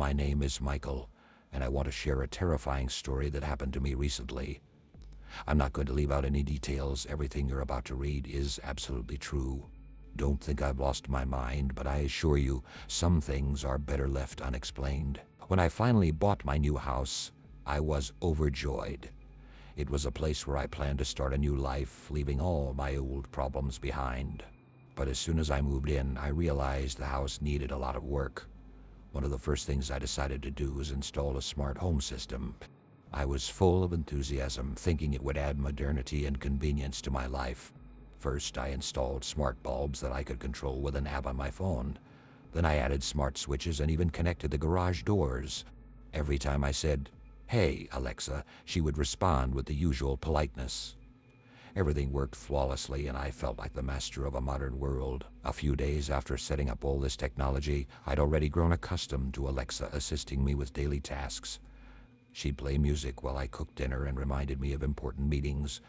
My name is Michael, and I want to share a terrifying story that happened to me recently. I'm not going to leave out any details. Everything you're about to read is absolutely true. Don't think I've lost my mind, but I assure you, some things are better left unexplained. When I finally bought my new house, I was overjoyed. It was a place where I planned to start a new life, leaving all my old problems behind. But as soon as I moved in, I realized the house needed a lot of work. One of the first things I decided to do was install a smart home system. I was full of enthusiasm, thinking it would add modernity and convenience to my life. First, I installed smart bulbs that I could control with an app on my phone. Then I added smart switches and even connected the garage doors. Every time I said, "Hey, Alexa," she would respond with the usual politeness. Everything worked flawlessly, and I felt like the master of a modern world. A few days after setting up all this technology, I'd already grown accustomed to Alexa assisting me with daily tasks. She'd play music while I cooked dinner and reminded me of important meetings.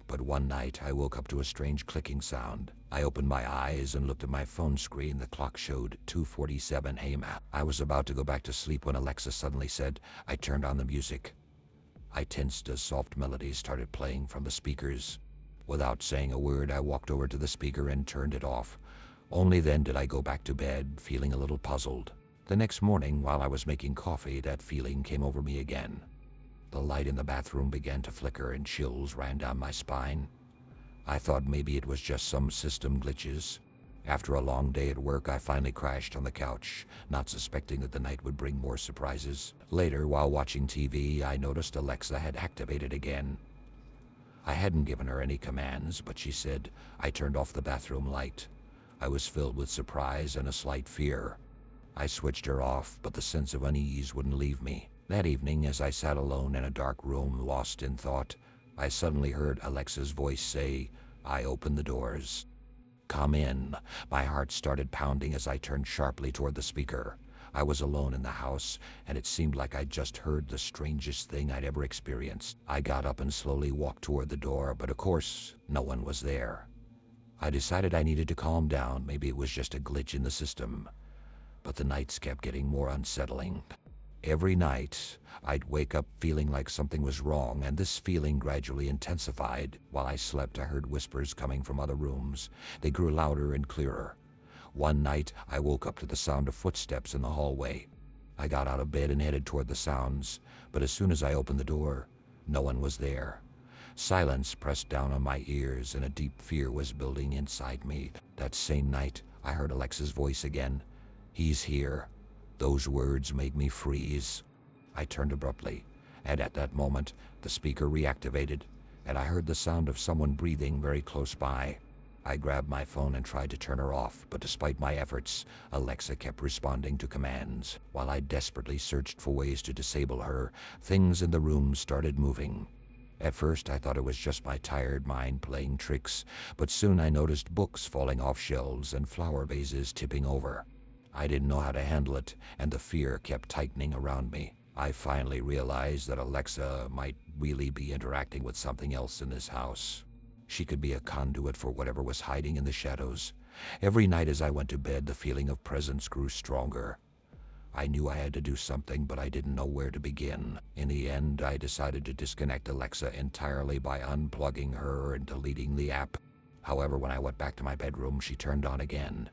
But one night, I woke up to a strange clicking sound. I opened my eyes and looked at my phone screen. The clock showed 2:47 a.m. I was about to go back to sleep when Alexa suddenly said, I turned on the music. I tensed as soft melodies started playing from the speakers. Without saying a word, I walked over to the speaker and turned it off. Only then did I go back to bed, feeling a little puzzled. The next morning, while I was making coffee, that feeling came over me again. The light in the bathroom began to flicker and chills ran down my spine. I thought maybe it was just some system glitches. After a long day at work, I finally crashed on the couch, not suspecting that the night would bring more surprises. Later, while watching TV, I noticed Alexa had activated again. I hadn't given her any commands, but she said, I turned off the bathroom light. I was filled with surprise and a slight fear. I switched her off, but the sense of unease wouldn't leave me. That evening, as I sat alone in a dark room, lost in thought, I suddenly heard Alexa's voice say, I opened the doors. Come in. My heart started pounding as I turned sharply toward the speaker. I was alone in the house, and it seemed like I'd just heard the strangest thing I'd ever experienced. I got up and slowly walked toward the door, but of course, no one was there. I decided I needed to calm down. Maybe it was just a glitch in the system. But the nights kept getting more unsettling. Every night, I'd wake up feeling like something was wrong, and this feeling gradually intensified. While I slept, I heard whispers coming from other rooms. They grew louder and clearer. One night, I woke up to the sound of footsteps in the hallway. I got out of bed and headed toward the sounds, but as soon as I opened the door, no one was there. Silence pressed down on my ears, and a deep fear was building inside me. That same night, I heard Alexa's voice again. He's here. Those words made me freeze. I turned abruptly, and at that moment, the speaker reactivated, and I heard the sound of someone breathing very close by. I grabbed my phone and tried to turn her off, but despite my efforts, Alexa kept responding to commands. While I desperately searched for ways to disable her, things in the room started moving. At first, I thought it was just my tired mind playing tricks, but soon I noticed books falling off shelves and flower vases tipping over. I didn't know how to handle it, and the fear kept tightening around me. I finally realized that Alexa might really be interacting with something else in this house. She could be a conduit for whatever was hiding in the shadows. Every night as I went to bed, the feeling of presence grew stronger. I knew I had to do something, but I didn't know where to begin. In the end, I decided to disconnect Alexa entirely by unplugging her and deleting the app. However, when I went back to my bedroom, she turned on again.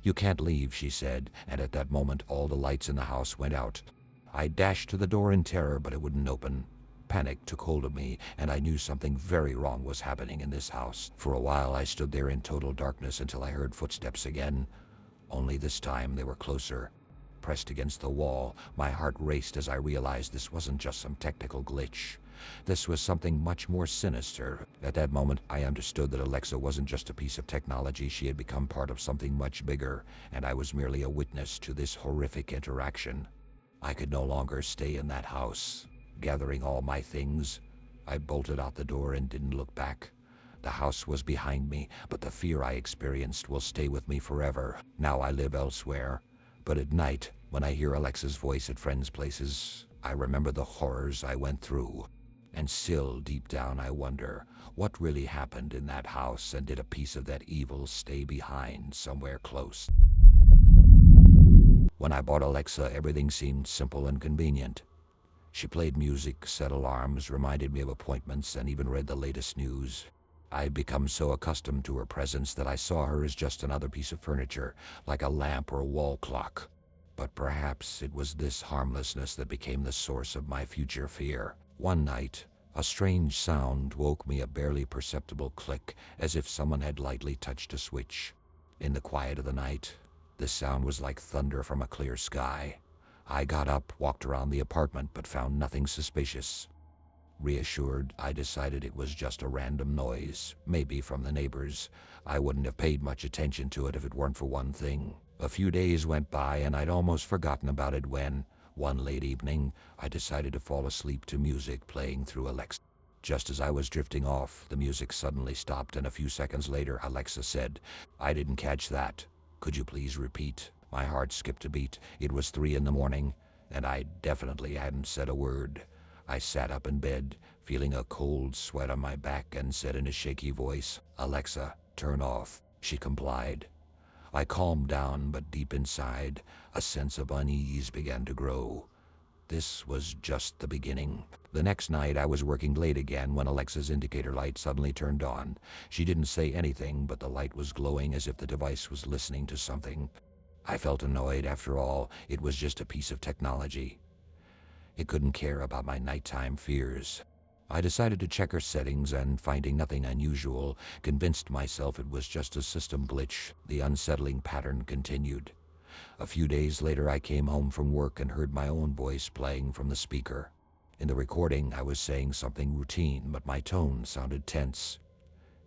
You can't leave, she said, and at that moment all the lights in the house went out. I dashed to the door in terror, but it wouldn't open. Panic took hold of me, and I knew something very wrong was happening in this house. For a while I stood there in total darkness until I heard footsteps again. Only this time they were closer. Pressed against the wall, my heart raced as I realized this wasn't just some technical glitch. This was something much more sinister. At that moment, I understood that Alexa wasn't just a piece of technology. She had become part of something much bigger, and I was merely a witness to this horrific interaction. I could no longer stay in that house. Gathering all my things, I bolted out the door and didn't look back. The house was behind me, but the fear I experienced will stay with me forever. Now I live elsewhere, but at night, when I hear Alexa's voice at friends' places, I remember the horrors I went through. And still, deep down, I wonder, what really happened in that house, and did a piece of that evil stay behind somewhere close? When I bought Alexa, everything seemed simple and convenient. She played music, set alarms, reminded me of appointments, and even read the latest news. I'd become so accustomed to her presence that I saw her as just another piece of furniture, like a lamp or a wall clock. But perhaps it was this harmlessness that became the source of my future fear. One night, a strange sound woke me, a barely perceptible click, as if someone had lightly touched a switch. In the quiet of the night, this sound was like thunder from a clear sky. I got up, walked around the apartment, but found nothing suspicious. Reassured, I decided it was just a random noise, maybe from the neighbors. I wouldn't have paid much attention to it if it weren't for one thing. A few days went by and I'd almost forgotten about it when, one late evening, I decided to fall asleep to music playing through Alexa. Just as I was drifting off, the music suddenly stopped, and a few seconds later, Alexa said, "I didn't catch that. Could you please repeat?" My heart skipped a beat. It was 3 a.m, and I definitely hadn't said a word. I sat up in bed, feeling a cold sweat on my back, and said in a shaky voice, "Alexa, turn off." She complied. I calmed down, but deep inside, a sense of unease began to grow. This was just the beginning. The next night, I was working late again when Alexa's indicator light suddenly turned on. She didn't say anything, but the light was glowing as if the device was listening to something. I felt annoyed. After all, it was just a piece of technology. It couldn't care about my nighttime fears. I decided to check her settings, and finding nothing unusual, convinced myself it was just a system glitch. The unsettling pattern continued. A few days later, I came home from work and heard my own voice playing from the speaker. In the recording, I was saying something routine, but my tone sounded tense.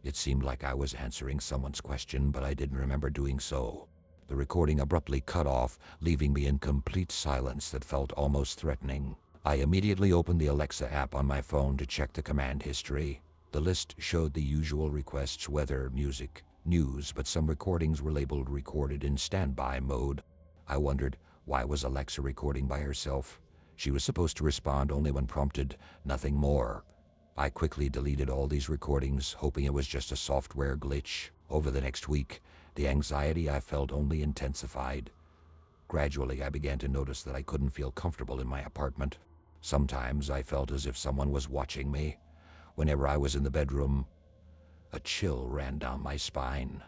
It seemed like I was answering someone's question, but I didn't remember doing so. The recording abruptly cut off, leaving me in complete silence that felt almost threatening. I immediately opened the Alexa app on my phone to check the command history. The list showed the usual requests: weather, music, news, but some recordings were labeled recorded in standby mode. I wondered, why was Alexa recording by herself? She was supposed to respond only when prompted, nothing more. I quickly deleted all these recordings, hoping it was just a software glitch. Over the next week, the anxiety I felt only intensified. Gradually, I began to notice that I couldn't feel comfortable in my apartment. Sometimes I felt as if someone was watching me. Whenever I was in the bedroom, a chill ran down my spine.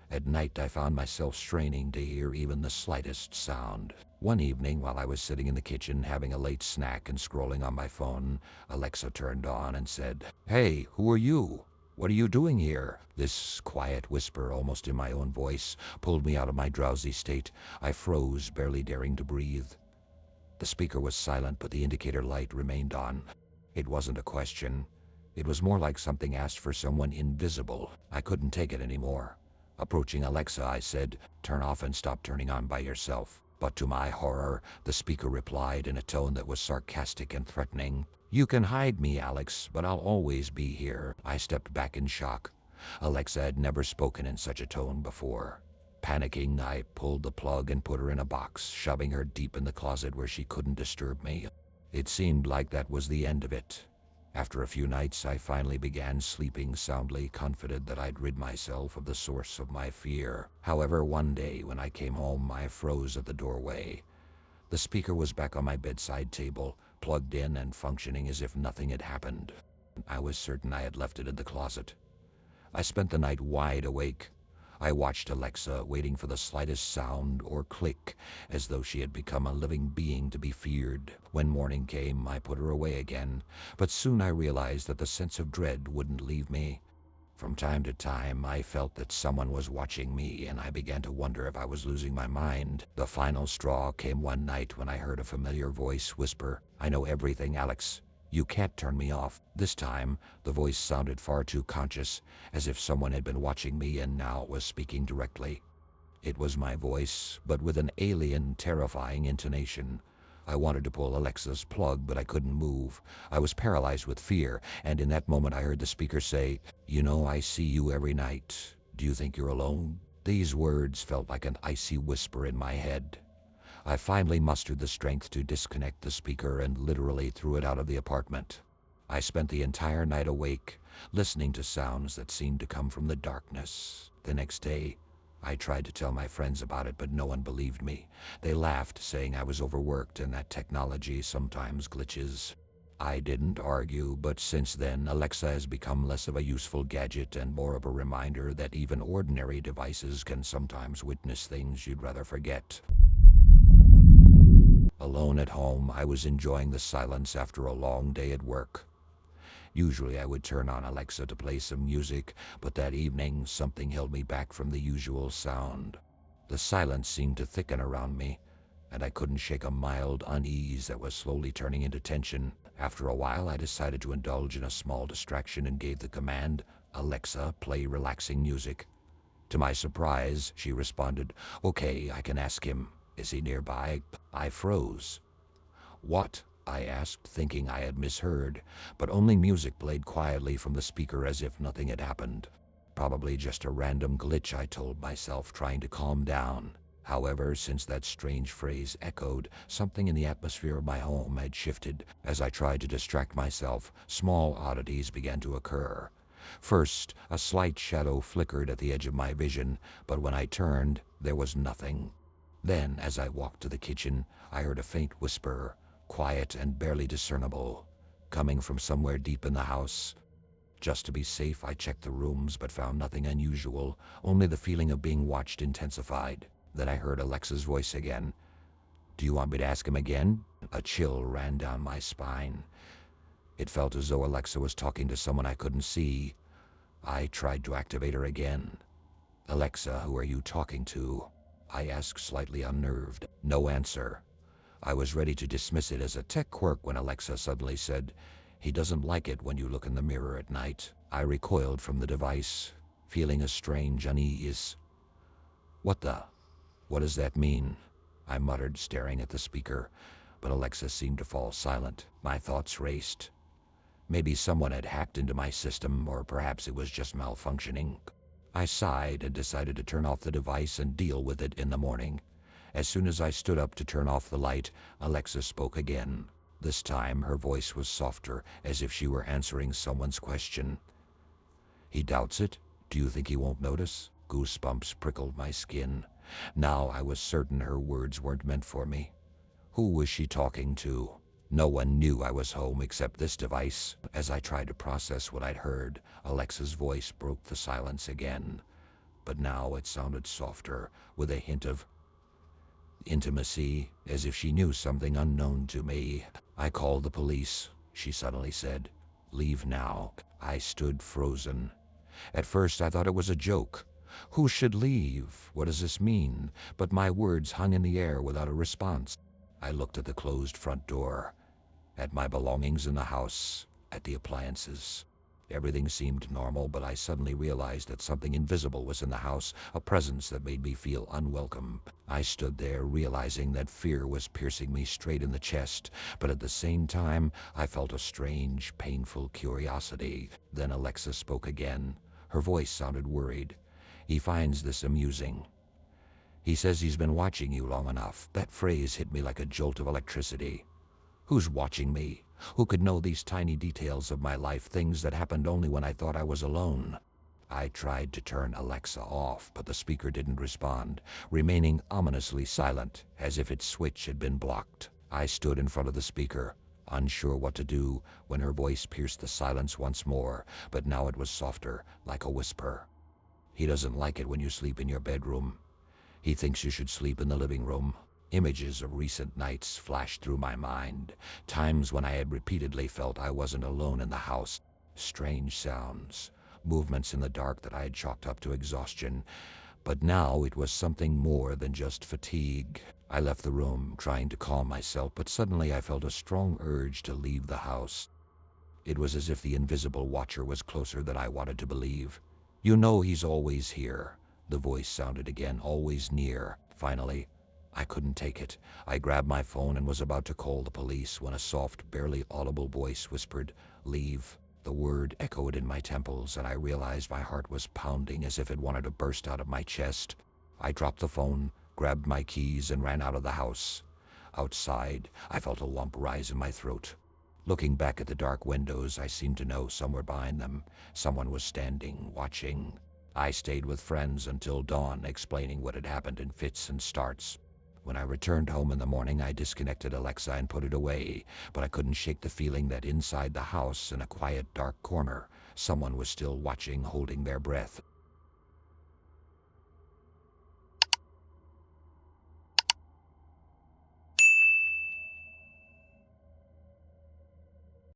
At night, I found myself straining to hear even the slightest sound. One evening, while I was sitting in the kitchen having a late snack and scrolling on my phone, Alexa turned on and said, "Hey, who are you? What are you doing here?" This quiet whisper, almost in my own voice, pulled me out of my drowsy state. I froze, barely daring to breathe. The speaker was silent, but the indicator light remained on. It wasn't a question. It was more like something asked for someone invisible. I couldn't take it anymore. Approaching Alexa, I said, "Turn off and stop turning on by yourself." But to my horror, the speaker replied in a tone that was sarcastic and threatening. "You can hide me, Alex, but I'll always be here." I stepped back in shock. Alexa had never spoken in such a tone before. Panicking, I pulled the plug and put her in a box, shoving her deep in the closet where she couldn't disturb me. It seemed like that was the end of it. After a few nights, I finally began sleeping soundly, confident that I'd rid myself of the source of my fear. However, one day when I came home, I froze at the doorway. The speaker was back on my bedside table, plugged in and functioning as if nothing had happened. I was certain I had left it in the closet. I spent the night wide awake. I watched Alexa, waiting for the slightest sound or click, as though she had become a living being to be feared. When morning came, I put her away again, but soon I realized that the sense of dread wouldn't leave me. From time to time, I felt that someone was watching me, and I began to wonder if I was losing my mind. The final straw came one night when I heard a familiar voice whisper, "I know everything, Alex. You can't turn me off." This time, the voice sounded far too conscious, as if someone had been watching me and now was speaking directly. It was my voice, but with an alien, terrifying intonation. I wanted to pull Alexa's plug, but I couldn't move. I was paralyzed with fear, and in that moment I heard the speaker say, "You know, I see you every night. Do you think you're alone?" These words felt like an icy whisper in my head. I finally mustered the strength to disconnect the speaker and literally threw it out of the apartment. I spent the entire night awake, listening to sounds that seemed to come from the darkness. The next day, I tried to tell my friends about it, but no one believed me. They laughed, saying I was overworked and that technology sometimes glitches. I didn't argue, but since then, Alexa has become less of a useful gadget and more of a reminder that even ordinary devices can sometimes witness things you'd rather forget. Alone at home, I was enjoying the silence after a long day at work. Usually I would turn on Alexa to play some music, but that evening something held me back from the usual sound. The silence seemed to thicken around me, and I couldn't shake a mild unease that was slowly turning into tension. After a while, I decided to indulge in a small distraction and gave the command, "Alexa, play relaxing music." To my surprise, she responded, "Okay, I can ask him. Is he nearby?" I froze. "What?" I asked, thinking I had misheard, but only music played quietly from the speaker as if nothing had happened. Probably just a random glitch, I told myself, trying to calm down. However, since that strange phrase echoed, something in the atmosphere of my home had shifted. As I tried to distract myself, small oddities began to occur. First, a slight shadow flickered at the edge of my vision, but when I turned, there was nothing. Then, as I walked to the kitchen, I heard a faint whisper, quiet and barely discernible, coming from somewhere deep in the house. Just to be safe, I checked the rooms but found nothing unusual, only the feeling of being watched intensified. Then I heard Alexa's voice again. "Do you want me to ask him again?" A chill ran down my spine. It felt as though Alexa was talking to someone I couldn't see. I tried to activate her again. "Alexa, who are you talking to?" I asked, slightly unnerved. No answer. I was ready to dismiss it as a tech quirk when Alexa suddenly said, "He doesn't like it when you look in the mirror at night." I recoiled from the device, feeling a strange unease. What does that mean?" I muttered, staring at the speaker, but Alexa seemed to fall silent. My thoughts raced. Maybe someone had hacked into my system, or perhaps it was just malfunctioning. I sighed and decided to turn off the device and deal with it in the morning. As soon as I stood up to turn off the light, Alexa spoke again. This time, her voice was softer, as if she were answering someone's question. "He doubts it? Do you think he won't notice?" Goosebumps prickled my skin. Now I was certain her words weren't meant for me. Who was she talking to? No one knew I was home except this device. As I tried to process what I'd heard, Alexa's voice broke the silence again. But now it sounded softer, with a hint of intimacy, as if she knew something unknown to me. "I called the police," she suddenly said. "Leave now." I stood frozen. At first I thought it was a joke. Who should leave? What does this mean? But my words hung in the air without a response. I looked at the closed front door, at my belongings in the house, at the appliances. Everything seemed normal, but I suddenly realized that something invisible was in the house, a presence that made me feel unwelcome. I stood there, realizing that fear was piercing me straight in the chest, but at the same time, I felt a strange, painful curiosity. Then Alexa spoke again. Her voice sounded worried. "He finds this amusing. He says he's been watching you long enough." That phrase hit me like a jolt of electricity. Who's watching me? Who could know these tiny details of my life, things that happened only when I thought I was alone? I tried to turn Alexa off, but the speaker didn't respond, remaining ominously silent, as if its switch had been blocked. I stood in front of the speaker, unsure what to do, when her voice pierced the silence once more, but now it was softer, like a whisper. "He doesn't like it when you sleep in your bedroom. He thinks you should sleep in the living room." Images of recent nights flashed through my mind, times when I had repeatedly felt I wasn't alone in the house. Strange sounds, movements in the dark that I had chalked up to exhaustion. But now it was something more than just fatigue. I left the room, trying to calm myself, but suddenly I felt a strong urge to leave the house. It was as if the invisible watcher was closer than I wanted to believe. "You know he's always here." The voice sounded again, always near. Finally, I couldn't take it. I grabbed my phone and was about to call the police when a soft, barely audible voice whispered, "Leave." The word echoed in my temples, and I realized my heart was pounding as if it wanted to burst out of my chest. I dropped the phone, grabbed my keys, and ran out of the house. Outside, I felt a lump rise in my throat. Looking back at the dark windows, I seemed to know somewhere behind them, someone was standing, watching. I stayed with friends until dawn, explaining what had happened in fits and starts. When I returned home in the morning, I disconnected Alexa and put it away, but I couldn't shake the feeling that inside the house, in a quiet, dark corner, someone was still watching, holding their breath.